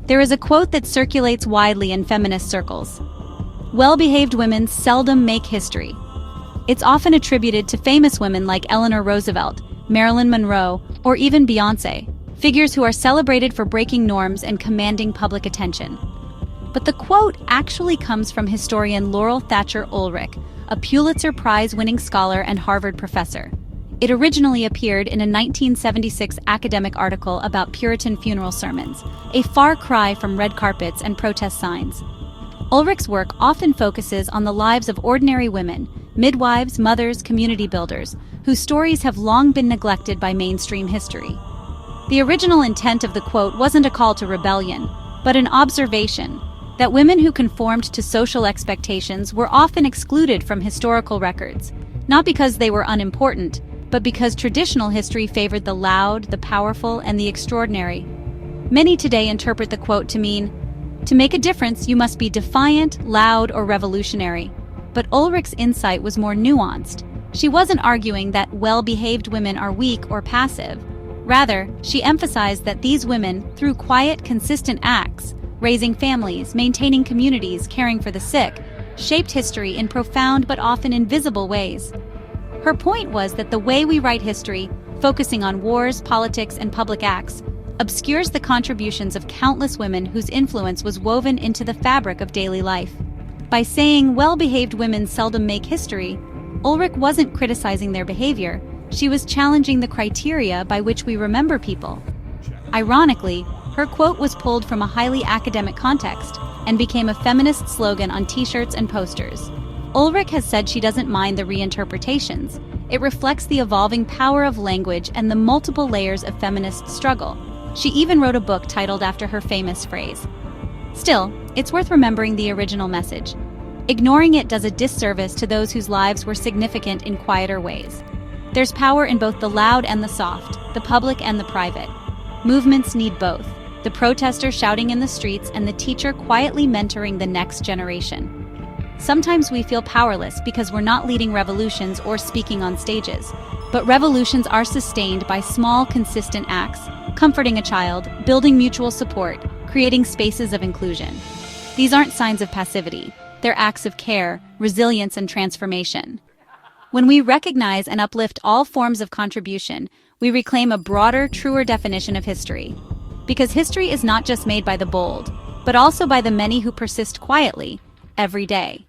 There is a quote that circulates widely in feminist circles. Well-behaved women seldom make history. It's often attributed to famous women like Eleanor Roosevelt, Marilyn Monroe, or even Beyoncé, figures who are celebrated for breaking norms and commanding public attention. But the quote actually comes from historian Laurel Thatcher Ulrich, a Pulitzer Prize-winning scholar and Harvard professor. It originally appeared in a 1976 academic article about Puritan funeral sermons, a far cry from red carpets and protest signs. Ulrich's work often focuses on the lives of ordinary women, midwives, mothers, community builders, whose stories have long been neglected by mainstream history. The original intent of the quote wasn't a call to rebellion, but an observation that women who conformed to social expectations were often excluded from historical records, not because they were unimportant, but because traditional history favored the loud, the powerful, and the extraordinary. Many today interpret the quote to mean, to make a difference, you must be defiant, loud, or revolutionary. But Ulrich's insight was more nuanced. She wasn't arguing that well-behaved women are weak or passive. Rather, she emphasized that these women, through quiet, consistent acts, raising families, maintaining communities, caring for the sick, shaped history in profound but often invisible ways. Her point was that the way we write history, focusing on wars, politics, and public acts, obscures the contributions of countless women whose influence was woven into the fabric of daily life. By saying well-behaved women seldom make history, Ulrich wasn't criticizing their behavior, she was challenging the criteria by which we remember people. Ironically, her quote was pulled from a highly academic context and became a feminist slogan on t-shirts and posters. Ulrich has said she doesn't mind the reinterpretations. It reflects the evolving power of language and the multiple layers of feminist struggle. She even wrote a book titled after her famous phrase. Still, it's worth remembering the original message. Ignoring it does a disservice to those whose lives were significant in quieter ways. There's power in both the loud and the soft, the public and the private. Movements need both, the protester shouting in the streets and the teacher quietly mentoring the next generation. Sometimes we feel powerless because we're not leading revolutions or speaking on stages. But revolutions are sustained by small, consistent acts, comforting a child, building mutual support, creating spaces of inclusion. These aren't signs of passivity. They're acts of care, resilience, and transformation. When we recognize and uplift all forms of contribution, we reclaim a broader, truer definition of history. Because history is not just made by the bold, but also by the many who persist quietly, every day.